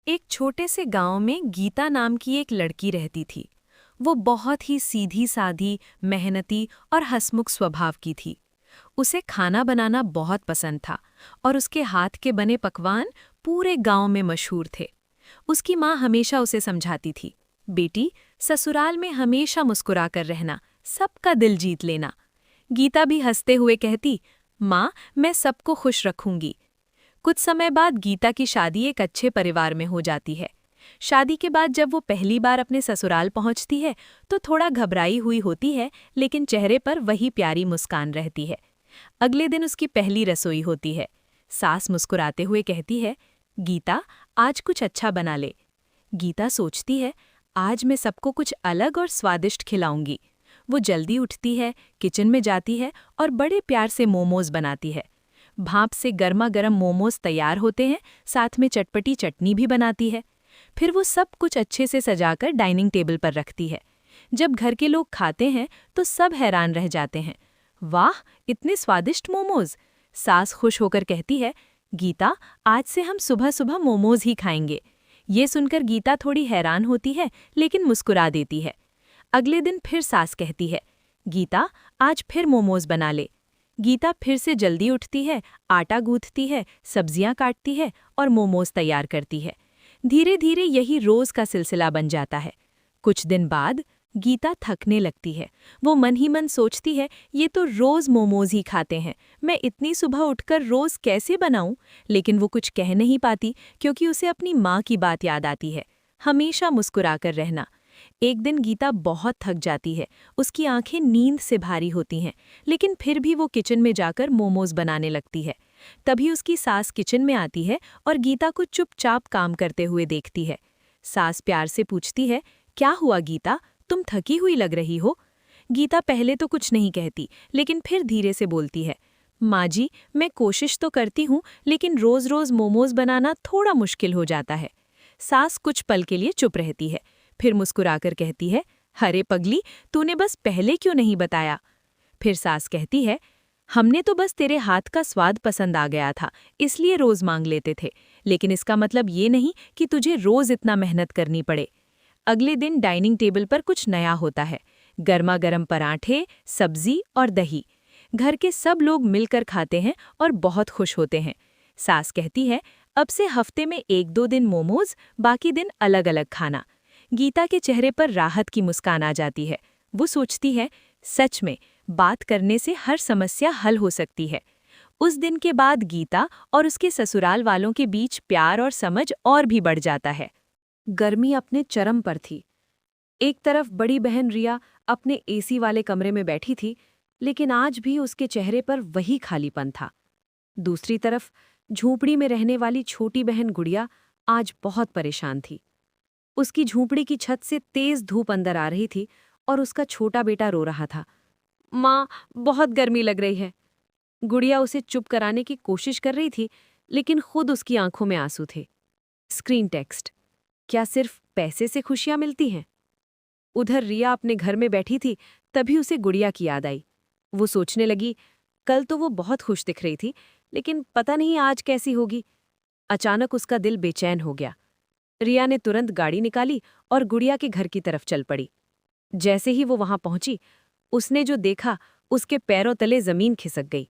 एक छोटे से गांव में गीता नाम की एक लड़की रहती थी। वो बहुत ही सीधी सादी, मेहनती और हंसमुख स्वभाव की थी। उसे खाना बनाना बहुत पसंद था और उसके हाथ के बने पकवान पूरे गांव में मशहूर थे। उसकी माँ हमेशा उसे समझाती थी, बेटी, ससुराल में हमेशा मुस्कुराकर रहना, सबका दिल जीत लेना। गीता भी हंसते हुए कहती, माँ, मैं सबको खुश रखूंगी। कुछ समय बाद गीता की शादी एक अच्छे परिवार में हो जाती है। शादी के बाद जब वो पहली बार अपने ससुराल पहुंचती है तो थोड़ा घबराई हुई होती है, लेकिन चेहरे पर वही प्यारी मुस्कान रहती है। अगले दिन उसकी पहली रसोई होती है। सास मुस्कुराते हुए कहती है, गीता, आज कुछ अच्छा बना ले। गीता सोचती है, आज मैं सबको कुछ अलग और स्वादिष्ट खिलाऊंगी। वो जल्दी उठती है, किचन में जाती है और बड़े प्यार से मोमोज बनाती है। भाप से गर्मा गर्म मोमोज तैयार होते हैं, साथ में चटपटी चटनी भी बनाती है। फिर वो सब कुछ अच्छे से सजाकर डाइनिंग टेबल पर रखती है। जब घर के लोग खाते हैं तो सब हैरान रह जाते हैं। वाह, इतने स्वादिष्ट मोमोज! सास खुश होकर कहती है, गीता, आज से हम सुबह सुबह मोमोज ही खाएंगे। ये सुनकर गीता थोड़ी हैरान होती है, लेकिन मुस्कुरा देती है। अगले दिन फिर सास कहती है, गीता, आज फिर मोमोज बना ले। गीता फिर से जल्दी उठती है, आटा गूंथती है, सब्जियां काटती है और मोमोज तैयार करती है। धीरे धीरे यही रोज का सिलसिला बन जाता है। कुछ दिन बाद गीता थकने लगती है। वो मन ही मन सोचती है, ये तो रोज मोमोज ही खाते हैं, मैं इतनी सुबह उठकर रोज कैसे बनाऊं? लेकिन वो कुछ कह नहीं पाती क्योंकि उसे अपनी माँ की बात याद आती है, हमेशा मुस्कुराकर रहना। एक दिन गीता बहुत थक जाती है, उसकी आंखें नींद से भारी होती हैं, लेकिन फिर भी वो किचन में जाकर मोमोज बनाने लगती है। तभी उसकी सास किचन में आती है और गीता को चुपचाप काम करते हुए देखती है। सास प्यार से पूछती है, क्या हुआ गीता, तुम थकी हुई लग रही हो? गीता पहले तो कुछ नहीं कहती, लेकिन फिर धीरे से बोलती है, माँ जी, मैं कोशिश तो करती हूँ, लेकिन रोज रोज मोमोज बनाना थोड़ा मुश्किल हो जाता है। सास कुछ पल के लिए चुप रहती है, फिर मुस्कुराकर कहती है, अरे पगली, तूने बस पहले क्यों नहीं बताया? फिर सास कहती है, हमने तो बस तेरे हाथ का स्वाद पसंद आ गया था, इसलिए रोज मांग लेते थे, लेकिन इसका मतलब ये नहीं कि तुझे रोज इतना मेहनत करनी पड़े। अगले दिन डाइनिंग टेबल पर कुछ नया होता है, गर्मा गर्म पराठे, सब्जी और दही। घर के सब लोग मिलकर खाते हैं और बहुत खुश होते हैं। सास कहती है, अब से हफ्ते में 1-2 दिन मोमोज, बाकी दिन अलग अलग खाना। गीता के चेहरे पर राहत की मुस्कान आ जाती है। वो सोचती है, सच में बात करने से हर समस्या हल हो सकती है। उस दिन के बाद गीता और उसके ससुराल वालों के बीच प्यार और समझ और भी बढ़ जाता है। गर्मी अपने चरम पर थी। एक तरफ बड़ी बहन रिया अपने एसी वाले कमरे में बैठी थी, लेकिन आज भी उसके चेहरे पर वही खालीपन था। दूसरी तरफ झोपड़ी में रहने वाली छोटी बहन गुड़िया आज बहुत परेशान थी। उसकी झोपड़ी की छत से तेज धूप अंदर आ रही थी और उसका छोटा बेटा रो रहा था, माँ, बहुत गर्मी लग रही है। गुड़िया उसे चुप कराने की कोशिश कर रही थी, लेकिन खुद उसकी आंखों में आंसू थे। स्क्रीन टेक्स्ट, क्या सिर्फ पैसे से खुशियां मिलती हैं? उधर रिया अपने घर में बैठी थी, तभी उसे गुड़िया की याद आई। वो सोचने लगी, कल तो वो बहुत खुश दिख रही थी, लेकिन पता नहीं आज कैसी होगी। अचानक उसका दिल बेचैन हो गया। रिया ने तुरंत गाड़ी निकाली और गुड़िया के घर की तरफ चल पड़ी। जैसे ही वो वहां पहुंची, उसने जो देखा, उसके पैरों तले जमीन खिसक गई।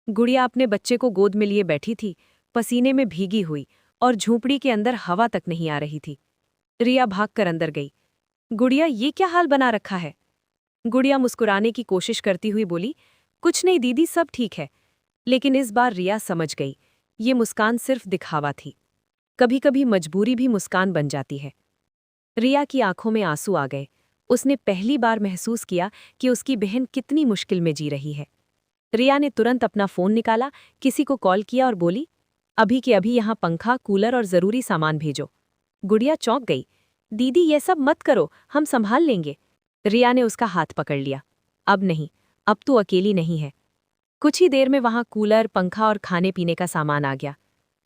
गुड़िया अपने बच्चे को गोद में लिए बैठी थी, पसीने में भीगी हुई, और झोंपड़ी के अंदर हवा तक नहीं आ रही थी। रिया भागकर अंदर गई। गुड़िया, ये क्या हाल बना रखा है? गुड़िया मुस्कुराने की कोशिश करती हुई बोली, कुछ नहीं दीदी, सब ठीक है। लेकिन इस बार रिया समझ गई, ये मुस्कान सिर्फ दिखावा थी। कभी कभी मजबूरी भी मुस्कान बन जाती है। रिया की आंखों में आंसू आ गए। उसने पहली बार महसूस किया कि उसकी बहन कितनी मुश्किल में जी रही है। रिया ने तुरंत अपना फोन निकाला, किसी को कॉल किया और बोली, अभी के अभी यहाँ पंखा, कूलर और जरूरी सामान भेजो। गुड़िया चौंक गई, दीदी ये सब मत करो, हम संभाल लेंगे। रिया ने उसका हाथ पकड़ लिया, अब नहीं, अब तू अकेली नहीं है। कुछ ही देर में वहां कूलर, पंखा और खाने पीने का सामान आ गया।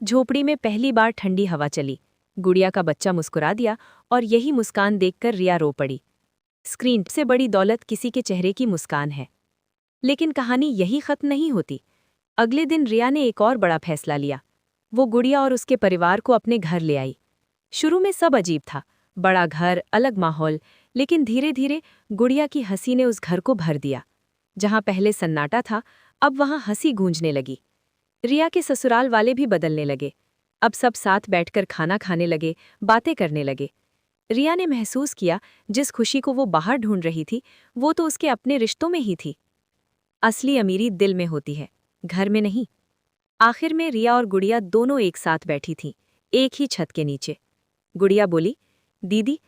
झोपड़ी में पहली बार ठंडी हवा चली। गुड़िया का बच्चा मुस्कुरा दिया और यही मुस्कान देखकर रिया रो पड़ी। स्क्रीन से बड़ी दौलत किसी के चेहरे की मुस्कान है। लेकिन कहानी यही खत्म नहीं होती। अगले दिन रिया ने एक और बड़ा फैसला लिया। वो गुड़िया और उसके परिवार को अपने घर ले आई। शुरू में सब अजीब था, बड़ा घर, अलग माहौल, लेकिन धीरे धीरे गुड़िया की हंसी ने उस घर को भर दिया। जहां पहले सन्नाटा था, अब वहां हंसी गूंजने लगी। रिया के ससुराल वाले भी बदलने लगे। अब सब साथ बैठकर खाना खाने लगे, बातें करने लगे। रिया ने महसूस किया, जिस खुशी को वो बाहर ढूंढ रही थी, वो तो उसके अपने रिश्तों में ही थी। असली अमीरी दिल में होती है, घर में नहीं। आखिर में रिया और गुड़िया दोनों एक साथ बैठी थीं, एक ही छत के नीचे। गुड़िया बोली, दीदी,